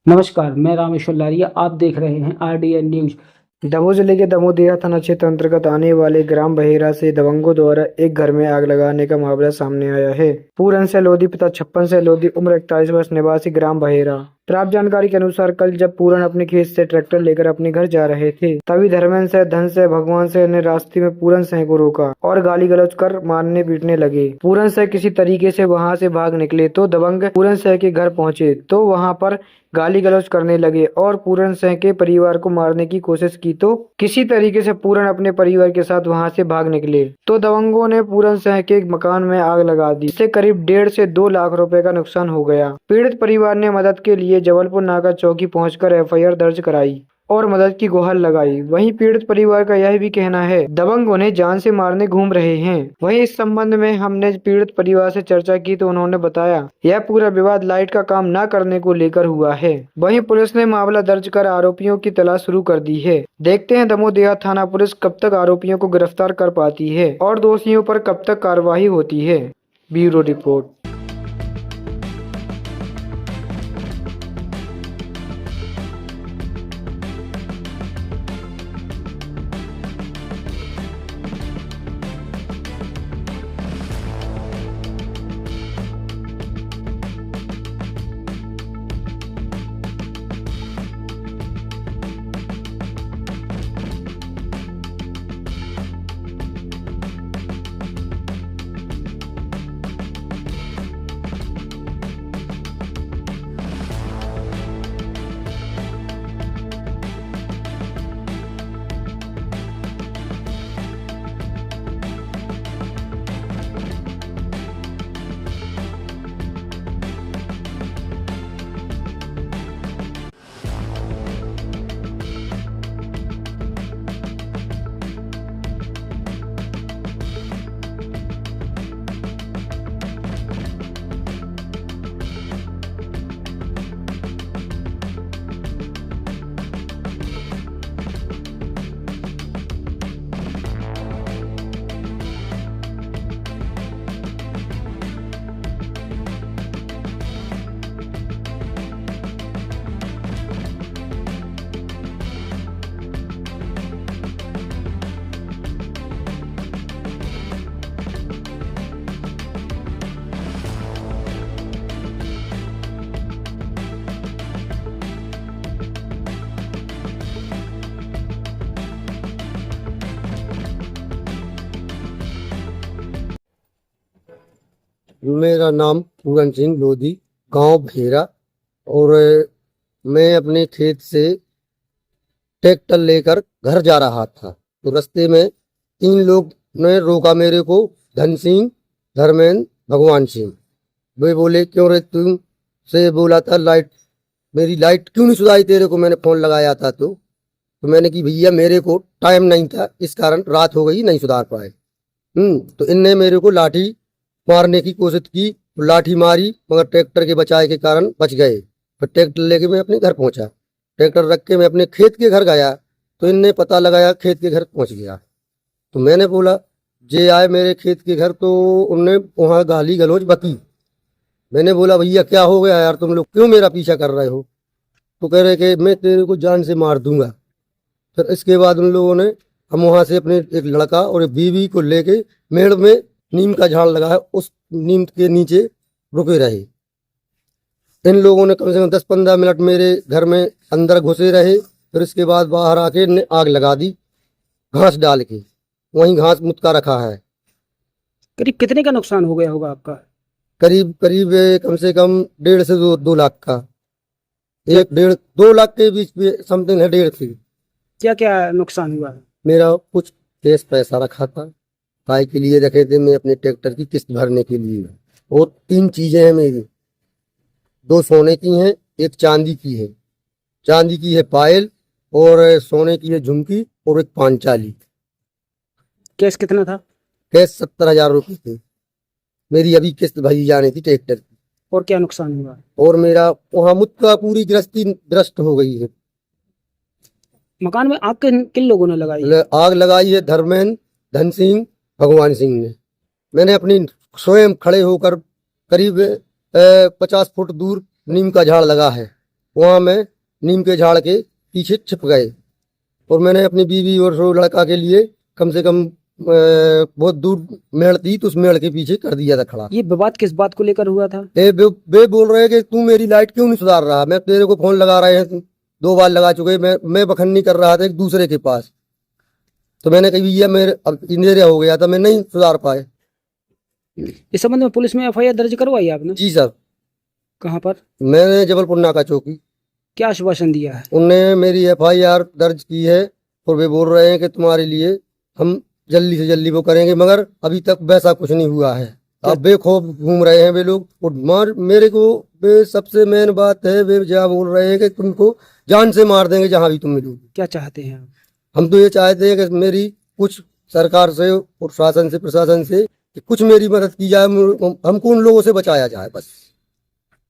नमस्कार, मैं रामेश्वर लारिया। आप देख रहे हैं आरडीएन न्यूज। दमोह जिले के दमोह थाना क्षेत्र अंतर्गत आने वाले ग्राम बहेरा से दबंगों द्वारा एक घर में आग लगाने का मामला सामने आया है। पूरन से लोधी पिता 56 से लोधी उम्र 41 वर्ष निवासी ग्राम बहेरा। प्राप्त जानकारी के अनुसार कल जब पूरन अपने खेत से ट्रैक्टर लेकर अपने घर जा रहे थे, तभी धर्मेंद्र से धन से भगवान से ने रास्ते में पूरन सिंह को रोका और गाली गलौज कर मारने पीटने लगे। पूरन सिंह किसी तरीके से वहां से भाग निकले तो दबंग पूरन सिंह के घर पहुंचे तो वहां पर गाली गलौज करने लगे और पूरन सिंह के परिवार को मारने की कोशिश की तो किसी तरीके से पूरन अपने परिवार के साथ वहां से भाग निकले तो दबंगों ने पूरन सिंह के मकान में आग लगा दी, जिससे करीब 1.5 से 2 लाख रुपए का नुकसान हो गया। पीड़ित परिवार ने मदद के लिए जबलपुर नाका चौकी पहुंचकर एफआईआर दर्ज कराई और मदद की गुहार लगाई। वहीं पीड़ित परिवार का यह भी कहना है दबंग उन्हें जान से मारने घूम रहे हैं। वहीं इस संबंध में हमने पीड़ित परिवार से चर्चा की तो उन्होंने बताया यह पूरा विवाद लाइट का काम न करने को लेकर हुआ है। वहीं पुलिस ने मामला दर्ज कर आरोपियों की तलाश शुरू कर दी है। देखते हैं दमोह थाना पुलिस कब तक आरोपियों को गिरफ्तार कर पाती है और दोषियों पर कब तक कार्रवाई होती है। Bureau report. मेरा नाम पूरन सिंह लोधी, गांव भेरा। और मैं अपने खेत से ट्रैक्टर लेकर घर जा रहा था तो रास्ते में 3 लोग ने रोका मेरे को, धन सिंह, धर्मेंद्र, भगवान सिंह। वे बोले क्यों रे, तुम से बोला था लाइट, मेरी लाइट क्यों नहीं सुधारी तेरे को, मैंने फोन लगाया था तो मैंने कि भैया मेरे को टाइम नहीं था, इस कारण रात हो गई, नहीं सुधार पाए। तो इनने मेरे को लाठी मारने की कोशिश की, लाठी मारी, मगर ट्रैक्टर के बचाए के कारण बच गए। फिर ट्रैक्टर लेके मैं अपने घर पहुंचा। ट्रैक्टर रख के मैं अपने खेत के घर गया तो इनने पता लगाया खेत के घर पहुंच गया। तो मैंने बोला जे आए मेरे खेत के घर तो उनने वहां गाली गलौज बकी। मैंने बोला भैया क्या हो गया यार, तुम लोग क्यों मेरा पीछा कर रहे हो? तो कह रहे कि मैं तेरे को जान से मार दूंगा। फिर इसके बाद उन लोगों ने, हम वहां से अपने एक लड़का और एक बीवी को लेके मेड़ में नीम का झाड़ लगा है, उस नीम के नीचे रुके रहे। इन लोगों ने कम से कम 10-15 मिनट मेरे घर में अंदर घुसे रहे। फिर इसके बाद बाहर आके इनने आग लगा दी, घास डाल के। वहीं घास मुतका रखा है। करीब कितने का नुकसान हो गया होगा आपका? करीब करीब कम से कम 1.5 से 2 लाख का, 1-1.5-2 लाख के बीच में समथिंग है, 1.5 से। क्या क्या नुकसान हुआ? मेरा कुछ कैश पैसा रखा था, काय के लिए रखे थे, मैं अपने ट्रैक्टर की किस्त भरने के लिए। और 3 चीजें हैं मेरी, 2 सोने की हैं, 1 चांदी की है। चांदी की है पायल और सोने की है झुमकी और 1 पांचाली। कैश कितना था? कैश 70,000 रुपये थे। मेरी अभी किस्त भरी जानी थी ट्रैक्टर की। और क्या नुकसान हुआ? और मेरा वहां मुत्का पूरी गृहस्थी भ्रष्ट हो गई है। मकान में आग किन लोगों ने लगाई? आग लगाई है धर्मेंद्र, धन सिंह, भगवान सिंह ने। मैंने अपनी स्वयं खड़े होकर करीब 50 फुट दूर नीम का झाड़ लगा है, वहां मैं नीम के झाड़ के पीछे छिप गए और मैंने अपनी बीवी और सो लड़का के लिए कम से कम बहुत दूर मेड़ थी तो उस मेड़ के पीछे कर दिया था खड़ा। ये विवाद किस बात को लेकर हुआ था? वे बोल रहे हैं कि तू मेरी लाइट क्यों नहीं सुधार रहा, मैं तेरे को फोन लगा रहे हैं 2 बार लगा चुके, मैं बखन्नी कर रहा था एक दूसरे के पास, तो मैंने कही भैया मेरे अब इंजरिया हो गया था, मैं नहीं सुधार पाए। इस संबंध में पुलिस में एफआईआर दर्ज करवाई आपने? जी सर, कहाँ पर? मैंने जबलपुर नाका चौकी, क्या आश्वासन दिया है? उनने मेरी एफआईआर दर्ज की है और वे बोल रहे हैं कि तुम्हारे लिए हम जल्दी से जल्दी वो करेंगे, मगर अभी तक वैसा कुछ नहीं हुआ है। अब बेखौफ घूम रहे हैं वे लोग और मेरे को वे सबसे मेन बात है, वे जहाँ बोल रहे हैं कि तुमको जान से मार देंगे जहां भी तुम मिलोगे। क्या चाहते हैं आप? हम तो ये चाहते हैं कि मेरी कुछ सरकार से और शासन से प्रशासन से कि कुछ मेरी मदद की जाए, हमको उन लोगों से बचाया जाए बस।